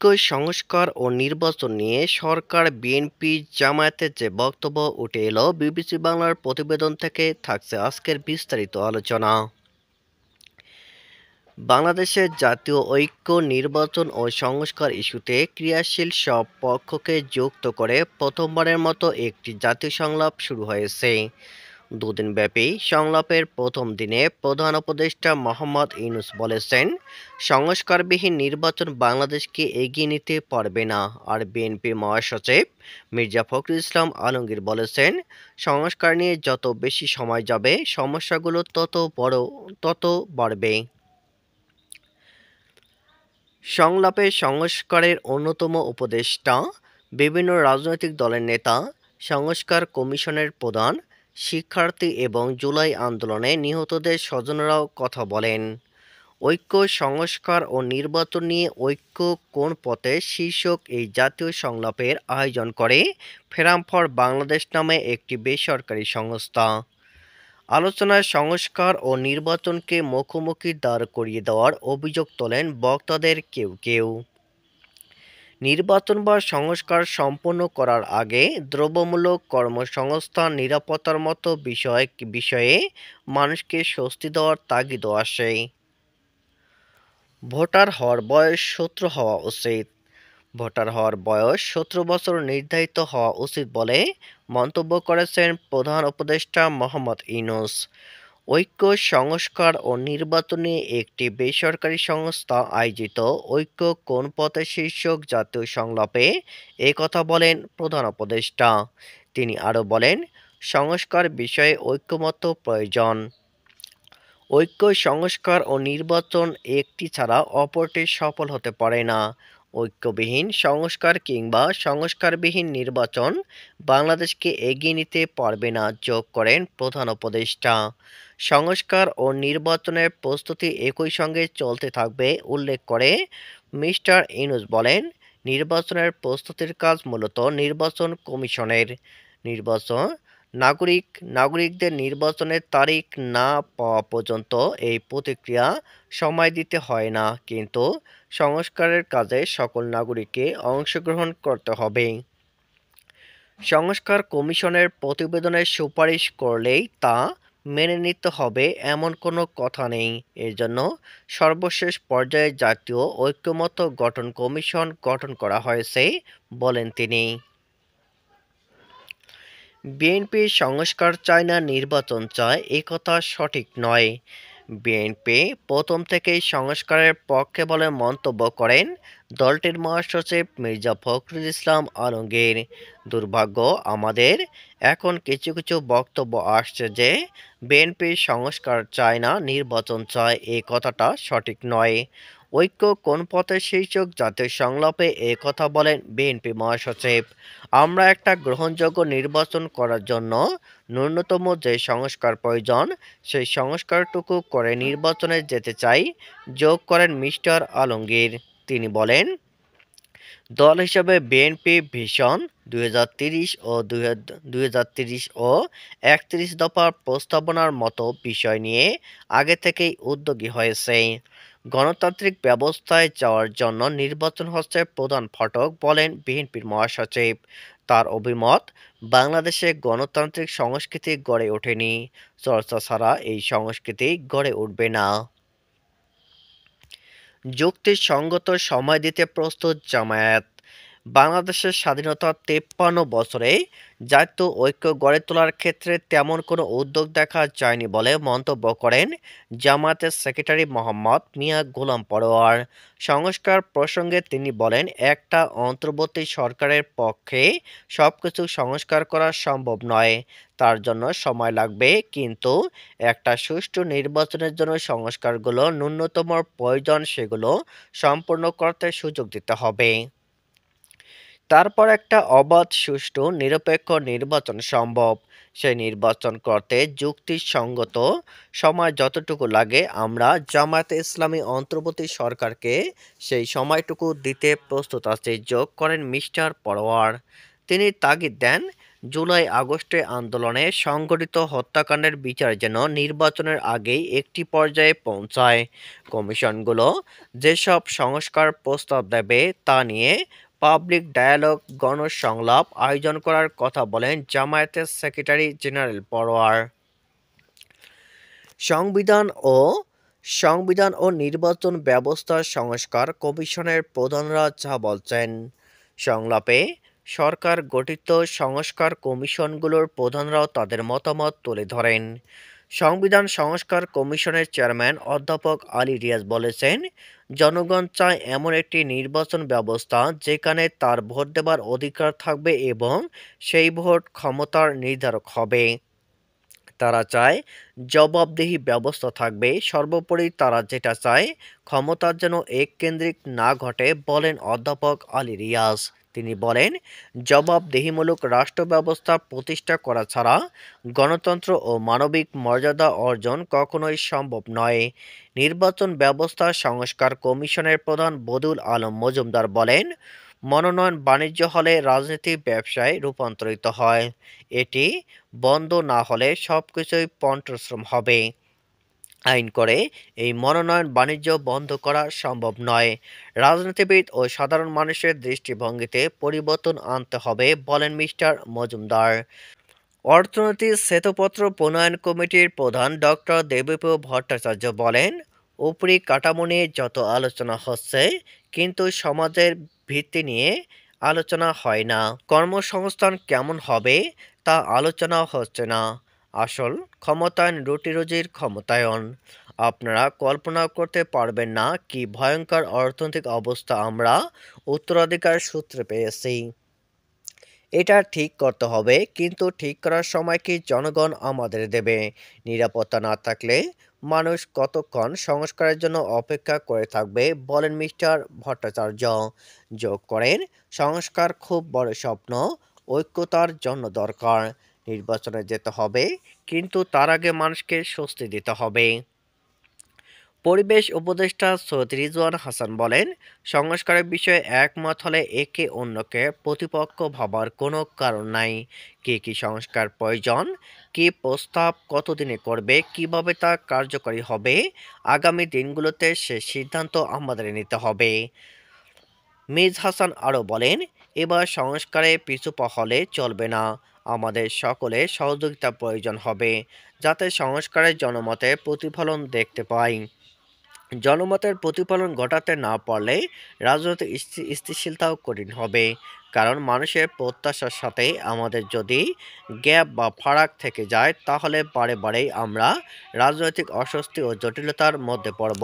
ঐক্য সংস্কার ও নির্বাচন নিয়ে সরকার বিএনপি জামায়াতের যে বক্তব্য উঠে এলো বিবিসি বাংলার প্রতিবেদন থেকে থাকছে আজকের বিস্তারিত আলোচনা। বাংলাদেশের জাতীয় ঐক্য নির্বাচন ও সংস্কার ইস্যুতে ক্রিয়াশীল সব পক্ষকে যুক্ত করে প্রথমবারের মতো একটি জাতীয় সংলাপ শুরু হয়েছে। দুদিনব্যাপী সংলাপের প্রথম দিনে প্রধান উপদেষ্টা মোহাম্মদ ইউনূস বলেছেন, সংস্কারবিহীন নির্বাচন বাংলাদেশকে এগিয়ে নিতে পারবে না। আর বিএনপি মহাসচিব মির্জা ফখরুল ইসলাম আলমগীর বলেছেন, সংস্কার নিয়ে যত বেশি সময় যাবে সমস্যাগুলো তত বাড়বে। সংলাপে সংস্কারের অন্যতম উপদেষ্টা, বিভিন্ন রাজনৈতিক দলের নেতা, সংস্কার কমিশনের প্রধান, শিক্ষার্থী এবং জুলাই আন্দোলনে নিহতদের স্বজনেরাও কথা বলেন। ঐক্য সংস্কার ও নির্বাচন নিয়ে ঐক্য কোন পথে শীর্ষক এই জাতীয় সংলাপের আয়োজন করে ফোরাম ফর বাংলাদেশ নামে একটি বেসরকারি সংস্থা। আলোচনায় সংস্কার ও নির্বাচনকে মুখোমুখি দাঁড় করিয়ে দেওয়ার অভিযোগ তোলেন বক্তাদের কেউ কেউ। নির্বাচন বা সংস্কার সম্পন্ন করার আগে দ্রব্যমূল্য, কর্মসংস্থান, নিরাপত্তার মতো বিষয়ে মানুষকে স্বস্তি দেওয়ার তাগিদও আসে। ভোটার হওয়ার বয়স ১৭ হওয়া উচিত। ভোটার হওয়ার বয়স ১৭ বছর নির্ধারিত হওয়া উচিত বলে মন্তব্য করেছেন প্রধান উপদেষ্টা মোহাম্মদ ইউনূস। ঐক্য সংস্কার ও নির্বাচন নিয়ে একটি বেসরকারি সংস্থা আয়োজিত ঐক্য কোন পথে শীর্ষক জাতীয় সংলাপে কথা বলেন প্রধান উপদেষ্টা। তিনি আরও বলেন, সংস্কার বিষয়ে ঐকমত্য প্রয়োজন। ঐক্য সংস্কার ও নির্বাচন একটি ছাড়া অপরটি সফল হতে পারে না। ঐক্যবিহীন সংস্কার কিংবা সংস্কারবিহীন নির্বাচন বাংলাদেশকে এগিয়ে নিতে পারবে না, যোগ করেন প্রধান উপদেষ্টা। সংস্কার ও নির্বাচনের প্রস্তুতি একই সঙ্গে চলতে থাকবে উল্লেখ করে মিস্টার ইউনূস বলেন, নির্বাচনের প্রস্তুতির কাজ মূলত নির্বাচন কমিশনের। নির্বাচন নাগরিকদের নির্বাচনের তারিখ না পাওয়া পর্যন্ত এই প্রক্রিয়া সময় দিতে হয় না, কিন্তু সংস্কারের কাজে সকল নাগরিককে অংশগ্রহণ করতে হবে। সংস্কার কমিশনের প্রতিবেদনের সুপারিশ করলেই তা মেনে নিতে হবে এমন কোনো কথা নেই। এজন্য সর্বশেষ পর্যায়ে জাতীয় ঐকমত্য গঠন কমিশন গঠন করা হয়েছে বলেন তিনি। বিএনপি সংস্কার চায় না, নির্বাচন চায়, এ কথা সঠিক নয়। বিএনপি প্রথম থেকেই সংস্কারের পক্ষে বলে মন্তব্য করেন দলটির মহাসচিব মির্জা ফখরুল ইসলাম আলমগীর। দুর্ভাগ্য আমাদের, এখন কিছু কিছু বক্তব্য আসছে যে বিএনপি সংস্কার চায় না, নির্বাচন চায়, এই কথাটা সঠিক নয়। ঐক্য কোন পথে শীর্ষক জাতীয় সংলাপে কথা বলেন বিএনপি মহাসচিব। আমরা একটা গ্রহণযোগ্য নির্বাচন করার জন্য ন্যূনতম যে সংস্কার প্রয়োজন সেই সংস্কারটুকু করে নির্বাচনে যেতে চাই, যোগ করেন মিস্টার আলমগীর। তিনি বলেন, দল হিসেবে বিএনপি ভিশন ২০৩০ ও ২০৩০ ও ৩১ দফার প্রস্তাবনার মতো বিষয় নিয়ে আগে থেকেই উদ্যোগী হয়েছে। গণতান্ত্রিক ব্যবস্থায় যাওয়ার জন্য নির্বাচন হচ্ছে প্রধান ফটক বলেন বিএনপির মহাসচিব। তার অভিমত, বাংলাদেশে গণতান্ত্রিক সংস্কৃতি গড়ে ওঠেনি, চর্চা ছাড়া এই সংস্কৃতি গড়ে উঠবে না। যুক্তিসঙ্গত সময় দিতে প্রস্তুত জামায়াত। বাংলাদেশের স্বাধীনতার ৫৩ বছরে জাতীয় ঐক্য গড়ে তোলার ক্ষেত্রে তেমন কোনো উদ্যোগ দেখা যায়নি বলে মন্তব্য করেন জামায়াতের সেক্রেটারি মোহাম্মদ মিয়া গোলাম পরোয়ার। সংস্কার প্রসঙ্গে তিনি বলেন, একটা অন্তর্বর্তী সরকারের পক্ষে সবকিছু সংস্কার করা সম্ভব নয়, তার জন্য সময় লাগবে, কিন্তু একটা সুষ্ঠু নির্বাচনের জন্য সংস্কারগুলো ন্যূনতম প্রয়োজন, সেগুলো সম্পূর্ণ করতে সুযোগ দিতে হবে। তারপর একটা অবাধ, সুষ্ঠু, নিরপেক্ষ নির্বাচন সম্ভব। সেই নির্বাচন করতে যুক্তিসঙ্গত সময় যতটুকু লাগে আমরা জামায়াতে ইসলামী অন্তর্বর্তী সরকারকে সেই সময়টুকু দিতে প্রস্তুত আছি, যোগ করেন মিস্টার পরোয়ার। তিনি তাগিদ দেন, জুলাই আগস্টে আন্দোলনে সংগঠিত হত্যাকাণ্ডের বিচার যেন নির্বাচনের আগেই একটি পর্যায়ে পৌঁছায়। কমিশনগুলো যেসব সংস্কার প্রস্তাব দেবে তা নিয়ে পাবলিক ডায়ালগ গণসংলাপ আয়োজন করার কথা বলেন জামায়াতের সেক্রেটারি জেনারেল পরোয়ার। সংবিধান ও সংবিধান ও নির্বাচন ব্যবস্থা সংস্কার কমিশনের প্রধানরা যা বলছেন। সংলাপে সরকার গঠিত সংস্কার কমিশনগুলোর প্রধানরাও তাদের মতামত তুলে ধরেন। সংবিধান সংস্কার কমিশনের চেয়ারম্যান অধ্যাপক আলী রিয়াজ বলেছেন, জনগণ চায় এমন একটি নির্বাচন ব্যবস্থা যেখানে তার ভোট দেবার অধিকার থাকবে এবং সেই ভোট ক্ষমতার নির্ধারক হবে। তারা চায় জবাবদিহি ব্যবস্থা থাকবে। সর্বোপরি তারা যেটা চায়, ক্ষমতার যেন এককেন্দ্রিক না ঘটে, বলেন অধ্যাপক আলী রিয়াজ। তিনি বলেন, জবাবদিহিমূলক রাষ্ট্র ব্যবস্থা প্রতিষ্ঠা করা ছাড়া গণতন্ত্র ও মানবিক মর্যাদা অর্জন কখনোই সম্ভব নয়। নির্বাচন ব্যবস্থা সংস্কার কমিশনের প্রধান বদিউল আলম মজুমদার বলেন, মনোনয়ন বাণিজ্য হলে রাজনীতি ব্যবসায় রূপান্তরিত হয়। এটি বন্ধ না হলে সবকিছুই পন্টশ্রম হবে। আইন করে এই মনোনয়ন বাণিজ্য বন্ধ করা সম্ভব নয়। রাজনীতিবিদ ও সাধারণ মানুষের দৃষ্টিভঙ্গিতে পরিবর্তন আনতে হবে, বলেন মিস্টার মজুমদার। অর্থনীতি শ্বেতপত্র প্রণয়ন কমিটির প্রধান ডক্টর দেবপ্রিয় ভট্টাচার্য বলেন, উপরি কাঠামো নিয়ে যত আলোচনা হচ্ছে, কিন্তু সমাজের ভিত্তি নিয়ে আলোচনা হয় না। কর্মসংস্থান কেমন হবে তা আলোচনা হচ্ছে না। আসল ক্ষমতায়ন রুটিরুজির ক্ষমতায়ন। আপনারা কল্পনা করতে পারবেন না কি ভয়ঙ্কর অর্থনৈতিক অবস্থা আমরা উত্তরাধিকার সূত্রে পেয়েছি। এটা ঠিক করতে হবে, কিন্তু ঠিক করার সময় কি জনগণ আমাদের দেবে? নিরাপত্তা না থাকলে মানুষ কতক্ষণ সংস্কারের জন্য অপেক্ষা করে থাকবে, বলেন মিস্টার ভট্টাচার্য। যোগ করেন, সংস্কার খুব বড় স্বপ্ন, ঐক্যতার জন্য দরকার। নির্বাচনে যেতে হবে, কিন্তু তার আগে মানুষকে স্বস্তি দিতে হবে। পরিবেশ উপদেষ্টা সৈয়দ রিজওয়ান হাসান বলেন, সংস্কারের বিষয়ে একমত হলে একে অন্যকে প্রতিপক্ষ ভাবার কোনো কারণ নাই। কী কী সংস্কার প্রয়োজন, কী প্রস্তাব কতদিনে করবে, কিভাবে তা কার্যকরী হবে, আগামী দিনগুলোতে সে সিদ্ধান্ত আমাদের নিতে হবে। মিজ হাসান আরও বলেন, এবার সংস্কারে পিছুপা হলে চলবে না। আমাদের সকলের সহযোগিতা প্রয়োজন হবে, যাতে সংস্কারের জনমতের প্রতিফলন দেখতে পাই। জনমতের প্রতিফলন ঘটাতে না পারলে রাজনৈতিক স্থিতিশীলতাও কঠিন হবে। কারণ মানুষের প্রত্যাশার সাথে আমাদের যদি গ্যাপ বা ফারাক থেকে যায়, তাহলে বারে বারেই আমরা রাজনৈতিক অস্বস্তি ও জটিলতার মধ্যে পড়ব।